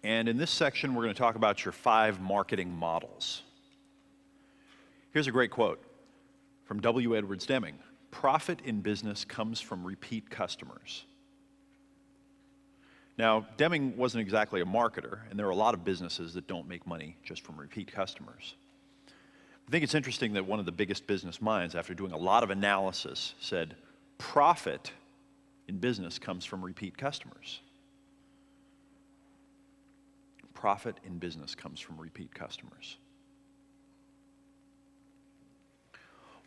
And in this section, we're going to talk about your 5 marketing models. Here's a great quote from W. Edwards Deming. Profit in business comes from repeat customers. Now, Deming wasn't exactly a marketer, and there are a lot of businesses that don't make money just from repeat customers. I think it's interesting that one of the biggest business minds, after doing a lot of analysis, said profit in business comes from repeat customers. Profit in business comes from repeat customers.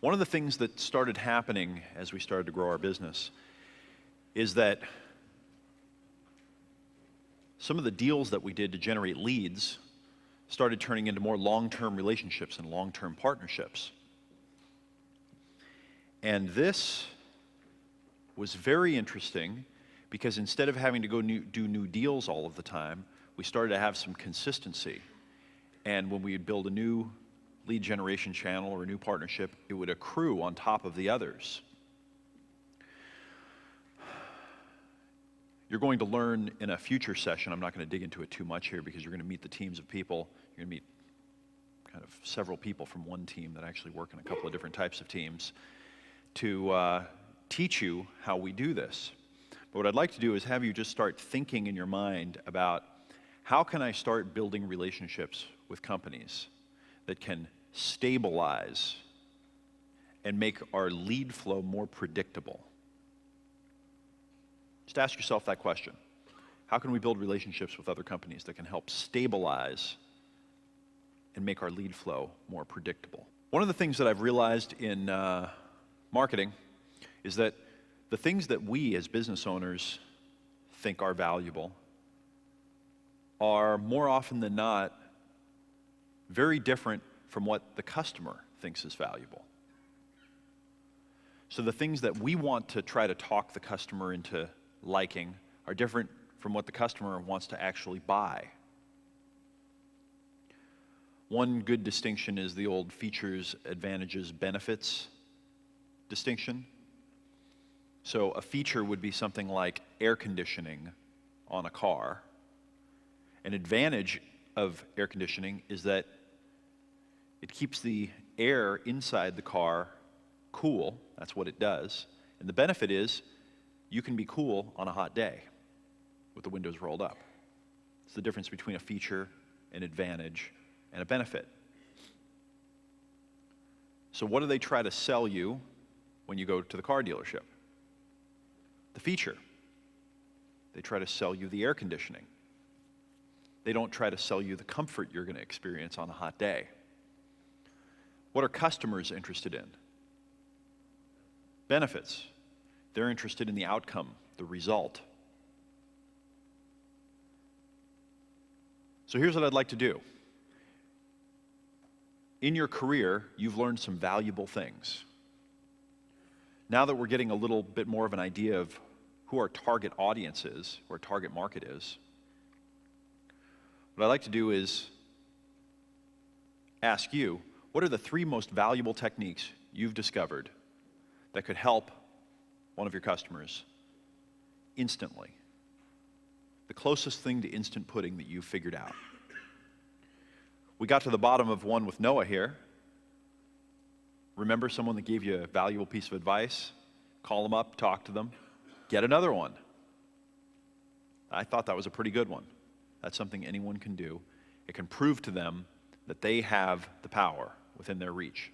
One of the things that started happening as we started to grow our business is that some of the deals that we did to generate leads started turning into more long-term relationships and long-term partnerships. And this was very interesting because instead of having to go do new deals all of the time, we started to have some consistency. And when we would build a new lead generation channel or a new partnership, it would accrue on top of the others. You're going to learn in a future session, I'm not going to dig into it too much here because you're going to meet the teams of people. You're going to meet kind of several people from one team that actually work in a couple of different types of teams to teach you how we do this. But what I'd like to do is have you just start thinking in your mind about how can I start building relationships with companies that can stabilize and make our lead flow more predictable? Just ask yourself that question. How can we build relationships with other companies that can help stabilize and make our lead flow more predictable? One of the things that I've realized in marketing is that the things that we as business owners think are valuable are more often than not very different from what the customer thinks is valuable. So the things that we want to try to talk the customer into liking are different from what the customer wants to actually buy. One good distinction is the old features, advantages, benefits distinction. So a feature would be something like air conditioning on a car. An advantage of air conditioning is that it keeps the air inside the car cool. That's what it does. And the benefit is you can be cool on a hot day with the windows rolled up. It's the difference between a feature, an advantage, and a benefit. So what do they try to sell you when you go to the car dealership? The feature. They try to sell you the air conditioning. They don't try to sell you the comfort you're going to experience on a hot day. What are customers interested in? Benefits. They're interested in the outcome, the result. So here's what I'd like to do. In your career, you've learned some valuable things. Now that we're getting a little bit more of an idea of who our target audience is, or target market is, what I'd like to do is ask you, what are the 3 most valuable techniques you've discovered that could help one of your customers instantly? The closest thing to instant pudding that you've figured out. We got to the bottom of one with Noah here. Remember someone that gave you a valuable piece of advice? Call them up, talk to them, get another one. I thought that was a pretty good one. That's something anyone can do. It can prove to them that they have the power within their reach.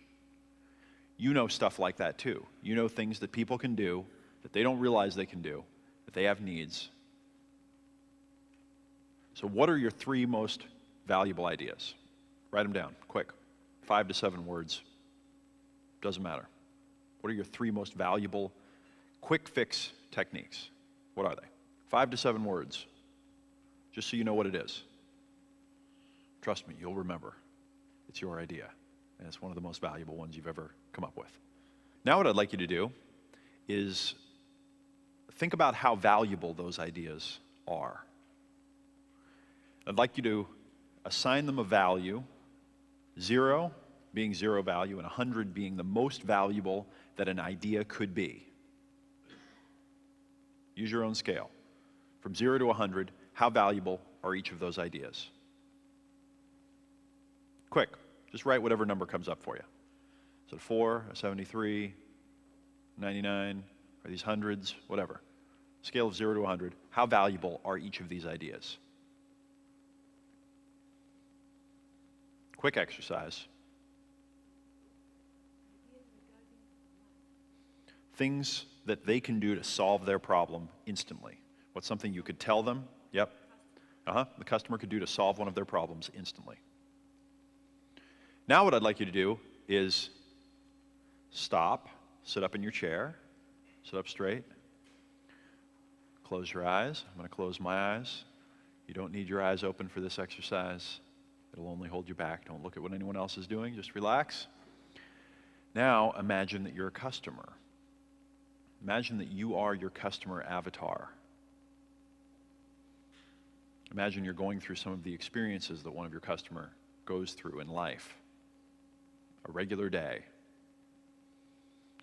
You know stuff like that too. You know things that people can do that they don't realize they can do, that they have needs. So what are your 3 most valuable ideas? Write them down, quick. 5 to 7 words. Doesn't matter. What are your 3 most valuable quick fix techniques? What are they? 5 to 7 words. Just so you know what it is. Trust me, you'll remember. It's your idea, and it's one of the most valuable ones you've ever come up with. Now what I'd like you to do is think about how valuable those ideas are. I'd like you to assign them a value, 0 being 0 value and 100 being the most valuable that an idea could be. Use your own scale. From 0 to 100, how valuable are each of those ideas? Quick, just write whatever number comes up for you. Is it a 4, a 73, 99, are these hundreds, whatever. Scale of 0 to 100, how valuable are each of these ideas? Quick exercise. Things that they can do to solve their problem instantly. What's something you could tell them? Yep. The customer could do to solve one of their problems instantly. Now what I'd like you to do is stop, sit up in your chair, sit up straight, close your eyes. I'm going to close my eyes. You don't need your eyes open for this exercise. It'll only hold you back. Don't look at what anyone else is doing. Just relax. Now imagine that you're a customer. Imagine that you are your customer avatar. Imagine you're going through some of the experiences that one of your customer goes through in life. A regular day.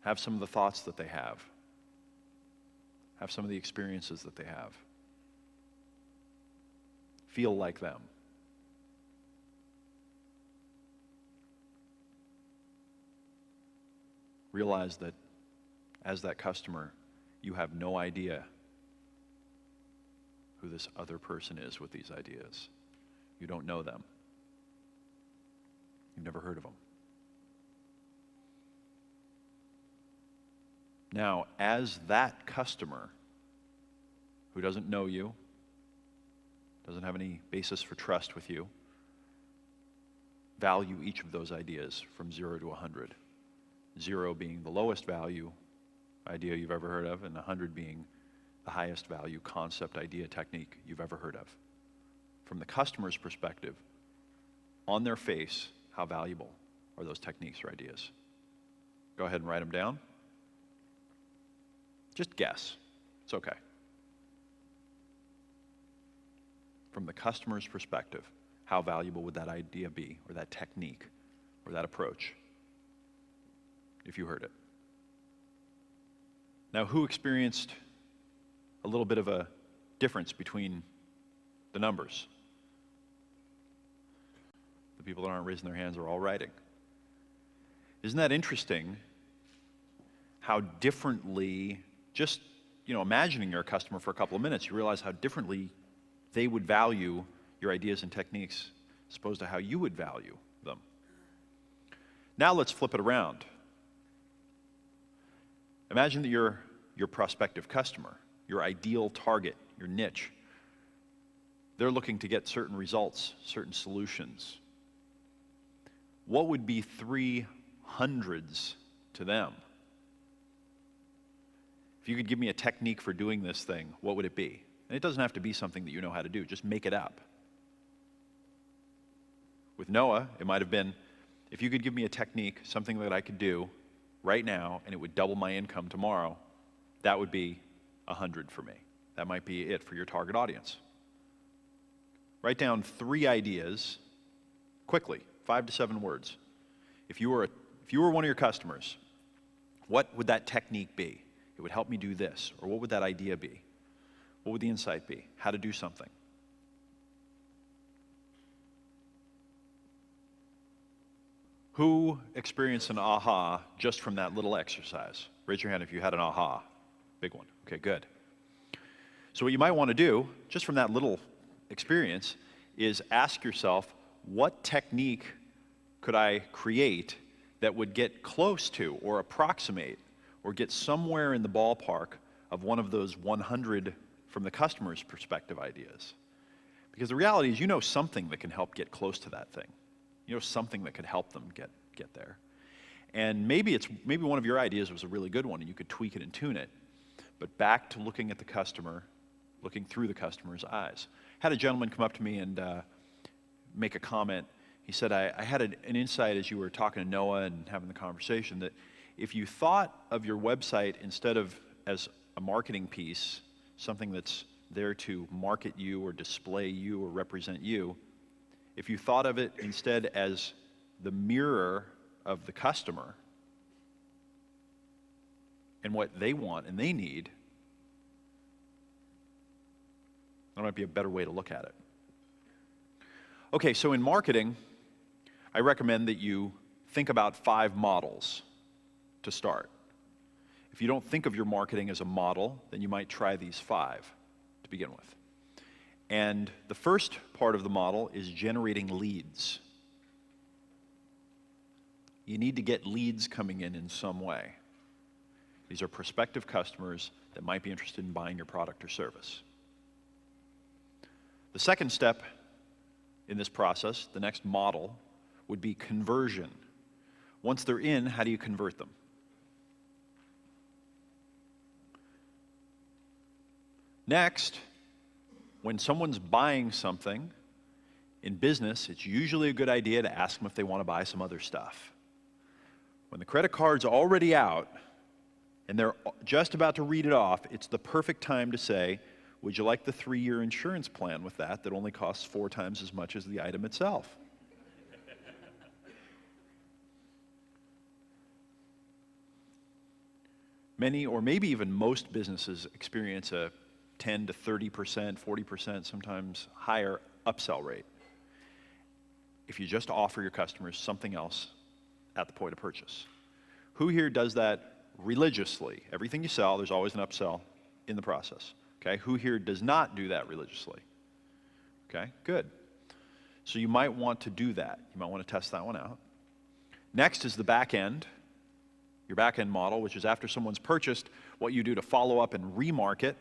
Have some of the thoughts that they have. Have some of the experiences that they have. Feel like them. Realize that as that customer, you have no idea who this other person is with these ideas. You don't know them. You've never heard of them. Now, as that customer who doesn't know you, doesn't have any basis for trust with you, value each of those ideas from 0 to 100. 0 being the lowest value idea you've ever heard of, and 100 being the highest value concept, idea, technique you've ever heard of. From the customer's perspective, on their face, how valuable are those techniques or ideas? Go ahead and write them down. Just guess. It's okay. From the customer's perspective, how valuable would that idea be, or that technique, or that approach, if you heard it? Now, who experienced a little bit of a difference between the numbers? The people that aren't raising their hands are all writing. Isn't that interesting how differently, just imagining you're a customer for a couple of minutes, you realize how differently they would value your ideas and techniques as opposed to how you would value them. Now let's flip it around. Imagine that you're your prospective customer, your ideal target, your niche. They're looking to get certain results, certain solutions. What would be 300s to them? If you could give me a technique for doing this thing, what would it be? And it doesn't have to be something that you know how to do, just make it up. With Noah, it might have been, if you could give me a technique, something that I could do right now, and it would double my income tomorrow, that would be 100 for me. That might be it for your target audience. Write down 3 ideas quickly, 5 to 7 words. If you were one of your customers, what would that technique be? It would help me do this. Or what would that idea be? What would the insight be? How to do something. Who experienced an aha just from that little exercise? Raise your hand if you had an aha. Big one. Okay, good. So what you might want to do, just from that little experience, is ask yourself, what technique could I create that would get close to or approximate or get somewhere in the ballpark of one of those 100 from the customer's perspective ideas? Because the reality is, you know something that can help get close to that thing. You know something that could help them get there. And maybe one of your ideas was a really good one and you could tweak it and tune it. But back to looking at the customer, looking through the customer's eyes. Had a gentleman come up to me and make a comment. He said, I had an insight as you were talking to Noah and having the conversation that if you thought of your website instead of as a marketing piece, something that's there to market you or display you or represent you, if you thought of it instead as the mirror of the customer and what they want and they need, that might be a better way to look at it. Okay, so in marketing, I recommend that you think about 5 models to start. If you don't think of your marketing as a model, then you might try these 5 to begin with. And the first part of the model is generating leads. You need to get leads coming in some way. These are prospective customers that might be interested in buying your product or service. The second step in this process, the next model, would be conversion. Once they're in, how do you convert them? Next, when someone's buying something in business, it's usually a good idea to ask them if they want to buy some other stuff. When the credit card's already out and they're just about to read it off, it's the perfect time to say, would you like the 3-year insurance plan with that only costs 4 times as much as the item itself? Many, or maybe even most businesses experience a 10 to 30%, 40%, sometimes higher upsell rate if you just offer your customers something else at the point of purchase. Who here does that religiously? Everything you sell, there's always an upsell in the process. Okay, who here does not do that religiously? Okay, good. So you might want to do that. You might want to test that one out. Next is the back end, your back end model, which is after someone's purchased, what you do to follow up and remarket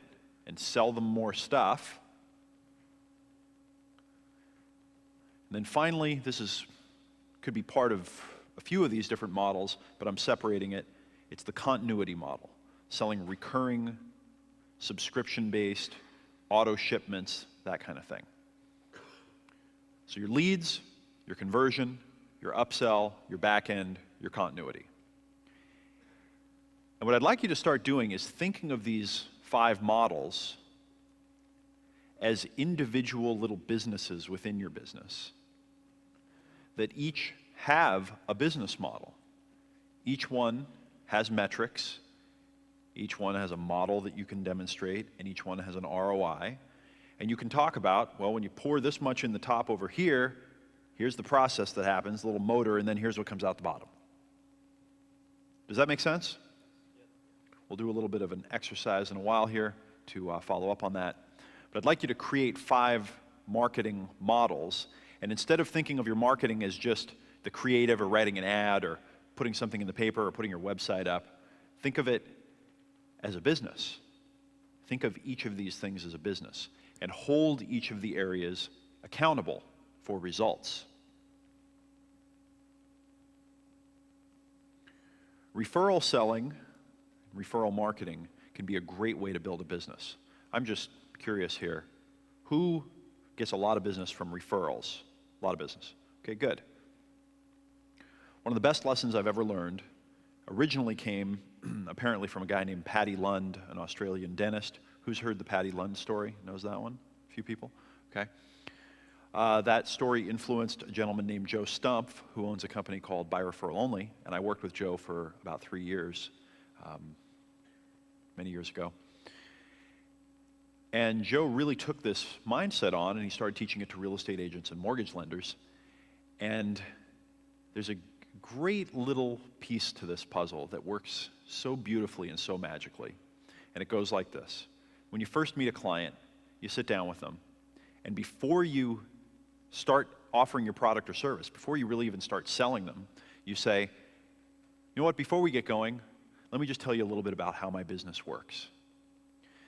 and sell them more stuff. And then finally, could be part of a few of these different models, but I'm separating it. It's the continuity model, selling recurring, subscription-based, auto shipments, that kind of thing. So your leads, your conversion, your upsell, your back end, your continuity. And what I'd like you to start doing is thinking of these 5 models as individual little businesses within your business that each have a business model. Each one has metrics, each one has a model that you can demonstrate, and each one has an ROI. And you can talk about, well, when you pour this much in the top over here, here's the process that happens, the little motor, and then here's what comes out the bottom. Does that make sense? We'll do a little bit of an exercise in a while here to follow up on that. But I'd like you to create 5 marketing models, and instead of thinking of your marketing as just the creative or writing an ad or putting something in the paper or putting your website up, think of it as a business. Think of each of these things as a business and hold each of the areas accountable for results. Referral selling, referral marketing can be a great way to build a business. I'm just curious here, who gets a lot of business from referrals? A lot of business. Okay, good. One of the best lessons I've ever learned originally came apparently from a guy named Paddy Lund, an Australian dentist. Who's heard the Paddy Lund story? Knows that one? A few people? Okay. That story influenced a gentleman named Joe Stumpf, who owns a company called By Referral Only, and I worked with Joe for about 3 years, many years ago. And Joe really took this mindset on, and he started teaching it to real estate agents and mortgage lenders. And there's a great little piece to this puzzle that works so beautifully and so magically. And it goes like this. When you first meet a client, you sit down with them, and before you start offering your product or service, before you really even start selling them, you say, you know what, before we get going, let me just tell you a little bit about how my business works.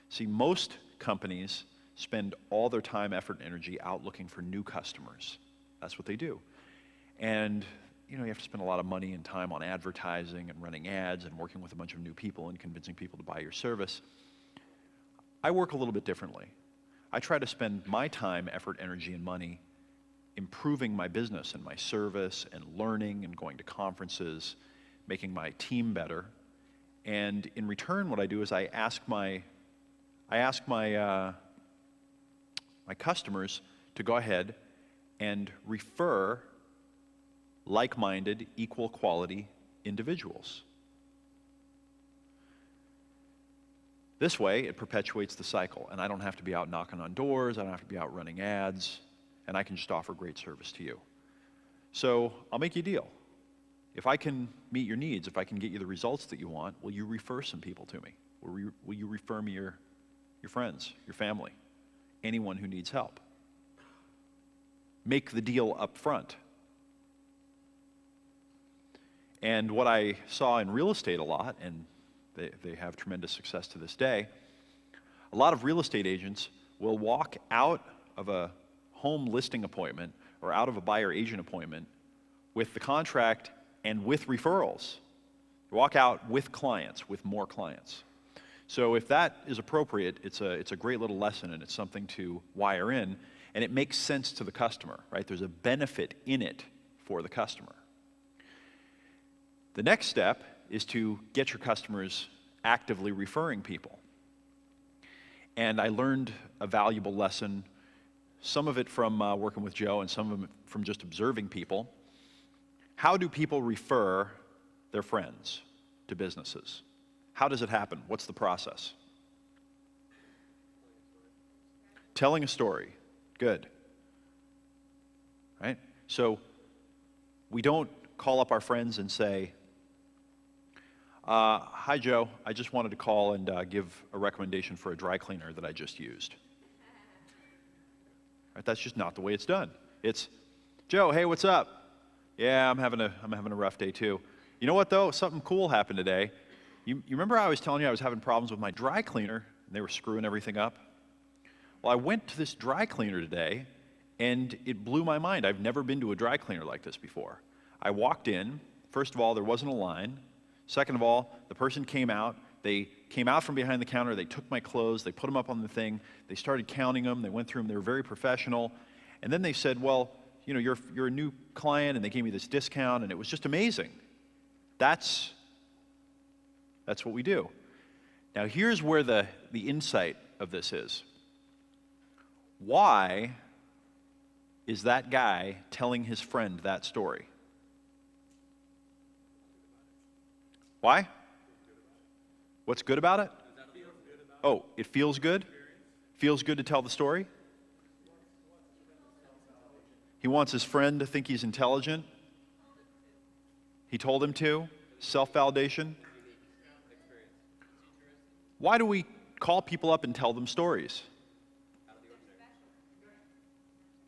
See, most companies spend all their time, effort, and energy out looking for new customers. That's what they do. And you have to spend a lot of money and time on advertising and running ads and working with a bunch of new people and convincing people to buy your service. I work a little bit differently. I try to spend my time, effort, energy, and money improving my business and my service and learning and going to conferences, making my team better. And in return, what I do is I ask my customers to go ahead and refer like-minded, equal quality individuals. This way, it perpetuates the cycle, and I don't have to be out knocking on doors, I don't have to be out running ads, and I can just offer great service to you. So I'll make you a deal. If I can meet your needs, if I can get you the results that you want, will you refer some people to me? Will you refer me your friends, your family, anyone who needs help? Make the deal up front. And what I saw in real estate a lot, and they have tremendous success to this day, a lot of real estate agents will walk out of a home listing appointment or out of a buyer agent appointment with the contract and with referrals. They walk out with clients, with more clients. So if that is appropriate, it's a great little lesson, and it's something to wire in, and it makes sense to the customer, right? There's a benefit in it for the customer. The next step is to get your customers actively referring people. And I learned a valuable lesson, some of it from working with Joe and some of it from just observing people. How do people refer their friends to businesses? How does it happen? What's the process? Telling a story. Good. Right? So we don't call up our friends and say, hi Joe, I just wanted to call and give a recommendation for a dry cleaner that I just used. Right? That's just not the way it's done. It's, Joe, hey, what's up? Yeah, I'm having a rough day too. You know what though? Something cool happened today. You remember I was telling you I was having problems with my dry cleaner and they were screwing everything up? Well, I went to this dry cleaner today and it blew my mind. I've never been to a dry cleaner like this before. I walked in. First of all, there wasn't a line. Second of all, the person came out. They came out from behind the counter. They took my clothes. They put them up on the thing. They started counting them. They went through them. They were very professional. And then they said, well, you know, you're a new client, and they gave me this discount, and it was just amazing. That's what we do. Now, here's where the insight of this is. Why is that guy telling his friend that story? Why? What's good about it? Oh, it feels good? Feels good to tell the story? He wants his friend to think he's intelligent. He told him to. Self-validation. Why do we call people up and tell them stories?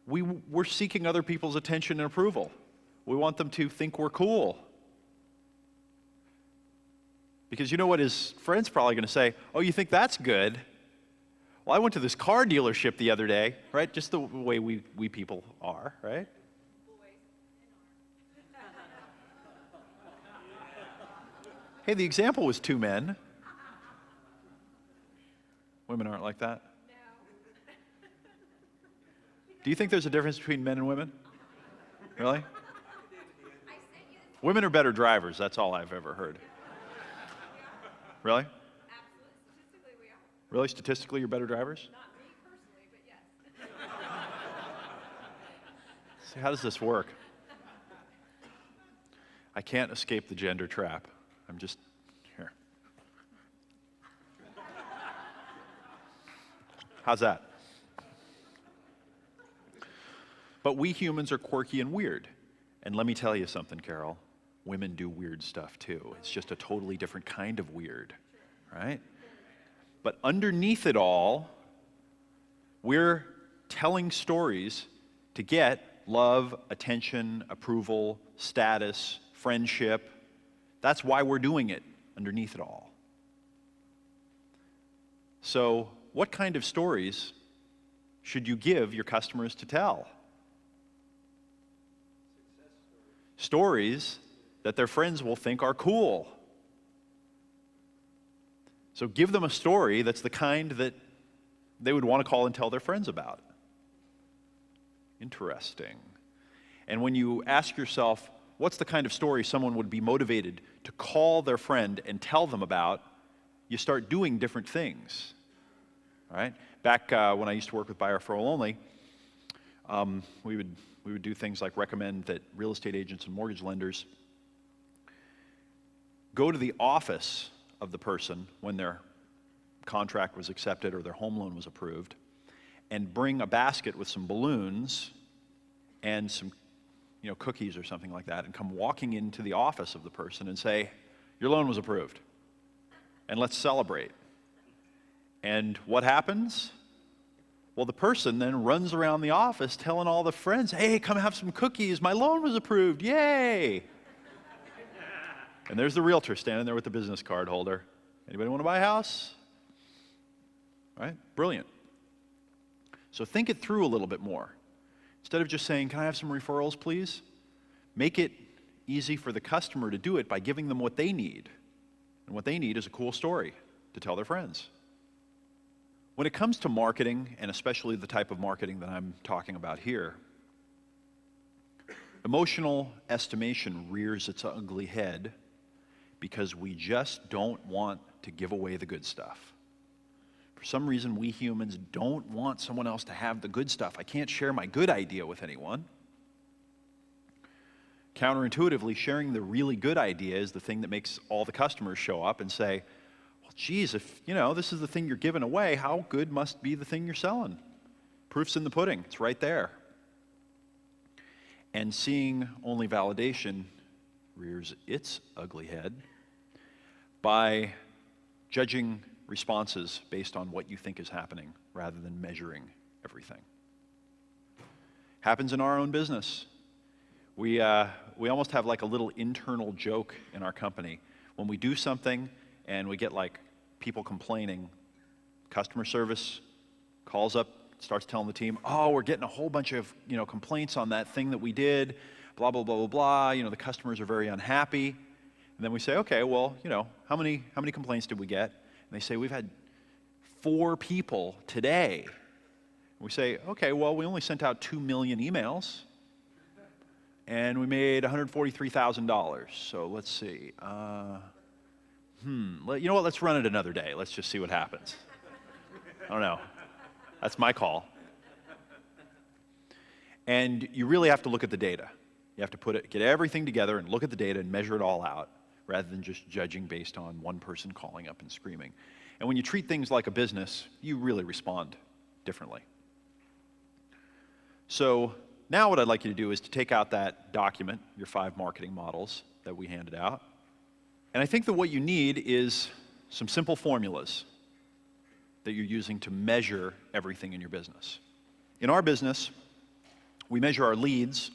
We're seeking other people's attention and approval. We want them to think we're cool. Because you know what his friend's probably going to say? Oh, you think that's good? Well, I went to this car dealership the other day, right? Just the way we people are, right? Hey, the example was two men. Women aren't like that. No. Do you think there's a difference between men and women? Really? Women are better drivers. That's all I've ever heard. Really? Absolutely. Statistically, we are. Really? Statistically, you're better drivers? Not me personally, but yes. See, how does this work? I can't escape the gender trap. I'm just here. How's that? But we humans are quirky and weird. And let me tell you something, Carol. Women do weird stuff too. It's just a totally different kind of weird, right? But underneath it all, we're telling stories to get love, attention, approval, status, friendship. That's why we're doing it underneath it all. So, what kind of stories should you give your customers to tell? Stories that their friends will think are cool. So give them a story that's the kind that they would want to call and tell their friends about. Interesting. And when you ask yourself, what's the kind of story someone would be motivated to call their friend and tell them about, you start doing different things. All right? Back when I used to work with buyer referral only, we would do things like recommend that real estate agents and mortgage lenders go to the office of the person when their contract was accepted or their home loan was approved and bring a basket with some balloons and some cookies or something like that, and come walking into the office of the person and say, your loan was approved, and let's celebrate. And what happens? Well, the person then runs around the office telling all the friends, hey, come have some cookies, my loan was approved, yay! And there's the realtor standing there with the business card holder. Anybody want to buy a house? Right? Brilliant. So think it through a little bit more. Instead of just saying, can I have some referrals, please? Make it easy for the customer to do it by giving them what they need. And what they need is a cool story to tell their friends. When it comes to marketing, and especially the type of marketing that I'm talking about here, emotional estimation rears its ugly head because we just don't want to give away the good stuff. For some reason, we humans don't want someone else to have the good stuff. I can't share my good idea with anyone. Counterintuitively, sharing the really good idea is the thing that makes all the customers show up and say, well, geez, if this is the thing you're giving away, how good must be the thing you're selling? Proof's in the pudding. It's right there. And seeing only validation rears its ugly head by judging responses based on what you think is happening rather than measuring everything. Happens in our own business. We almost have like a little internal joke in our company. When we do something and we get like people complaining, customer service calls up, starts telling the team, oh, we're getting a whole bunch of complaints on that thing that we did, blah, blah, blah, blah, blah. The customers are very unhappy. And then we say, okay, well, how many complaints did we get? And they say, we've had 4 people today. And we say, okay, well, we only sent out 2 million emails, and we made $143,000. So let's see. You know what? Let's run it another day. Let's just see what happens. I don't know. That's my call. And you really have to look at the data. You have to get everything together and look at the data and measure it all out, rather than just judging based on one person calling up and screaming. And when you treat things like a business, you really respond differently. So now what I'd like you to do is to take out that document, your 5 marketing models that we handed out. And I think that what you need is some simple formulas that you're using to measure everything in your business. In our business, we measure our leads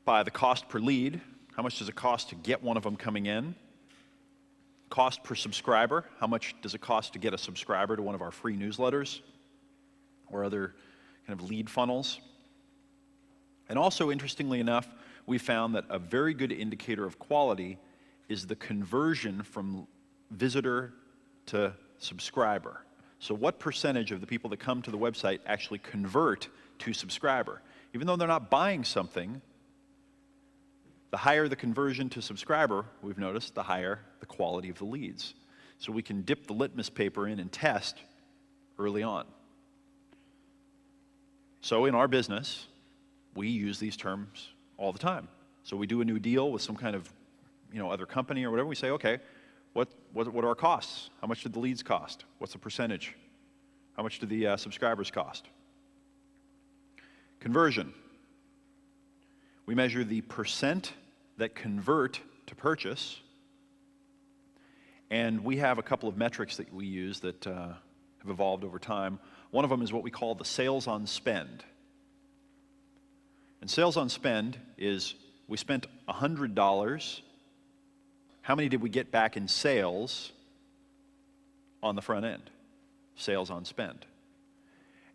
by the cost per lead. How much does it cost to get one of them coming in? Cost per subscriber. How much does it cost to get a subscriber to one of our free newsletters or other kind of lead funnels? And also, interestingly enough, we found that a very good indicator of quality is the conversion from visitor to subscriber. So what percentage of the people that come to the website actually convert to subscriber? Even though they're not buying something, the higher the conversion to subscriber, we've noticed, the higher the quality of the leads. So we can dip the litmus paper in and test early on. So in our business, we use these terms all the time. So we do a new deal with some kind of other company or whatever. We say, okay, what are our costs? How much did the leads cost? What's the percentage? How much do the subscribers cost? Conversion. We measure the percent that convert to purchase, and we have a couple of metrics that we use that have evolved over time. One of them is what we call the sales on spend. And sales on spend is we spent $100. How many did we get back in sales on the front end? Sales on spend.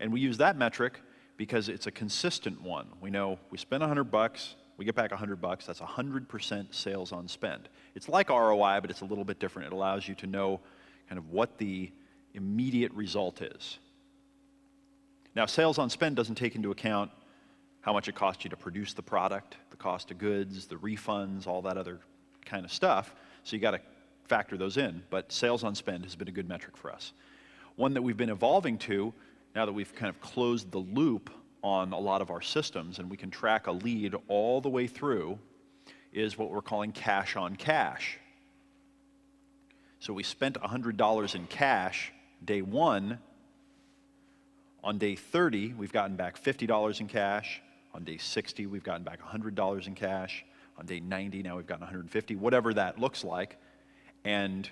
And we use that metric because it's a consistent one. We know we spend $100, we get back $100, that's 100% sales on spend. It's like ROI, but it's a little bit different. It allows you to know kind of what the immediate result is. Now, sales on spend doesn't take into account how much it costs you to produce the product, the cost of goods, the refunds, all that other kind of stuff. So you got to factor those in, but sales on spend has been a good metric for us. One that we've been evolving to, now that we've kind of closed the loop on a lot of our systems and we can track a lead all the way through, is what we're calling cash on cash. So we spent $100 in cash day 1. On day 30, we've gotten back $50 in cash. On day 60, we've gotten back $100 in cash. On day 90, now we've gotten 150, whatever that looks like. And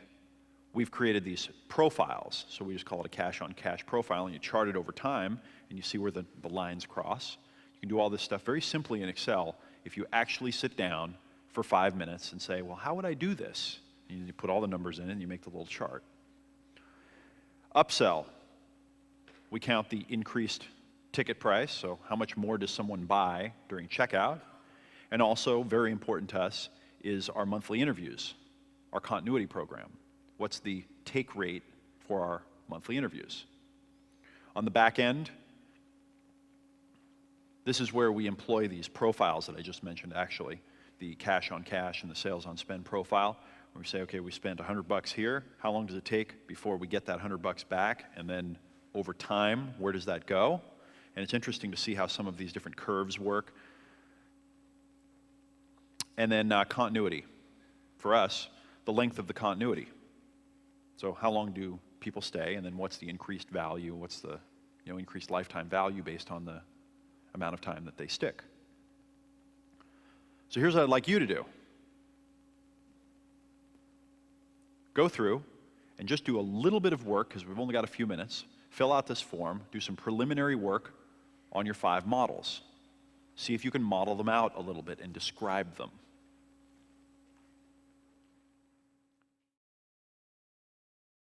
we've created these profiles. So we just call it a cash-on-cash profile, and you chart it over time, and you see where the lines cross. You can do all this stuff very simply in Excel if you actually sit down for 5 minutes and say, well, how would I do this? And you put all the numbers in, and you make the little chart. Upsell. We count the increased ticket price, so how much more does someone buy during checkout? And also, very important to us, is our monthly interviews, our continuity program. What's the take rate for our monthly interviews? On the back end, this is where we employ these profiles that I just mentioned, actually, the cash on cash and the sales on spend profile, where we say, okay, we spent $100 here. How long does it take before we get that $100 back? And then over time, where does that go? And it's interesting to see how some of these different curves work. And then continuity. For us, the length of the continuity. So how long do people stay, and then what's the increased value, what's the increased lifetime value based on the amount of time that they stick. So here's what I'd like you to do. Go through and just do a little bit of work, because we've only got a few minutes. Fill out this form, do some preliminary work on your 5 models. See if you can model them out a little bit and describe them.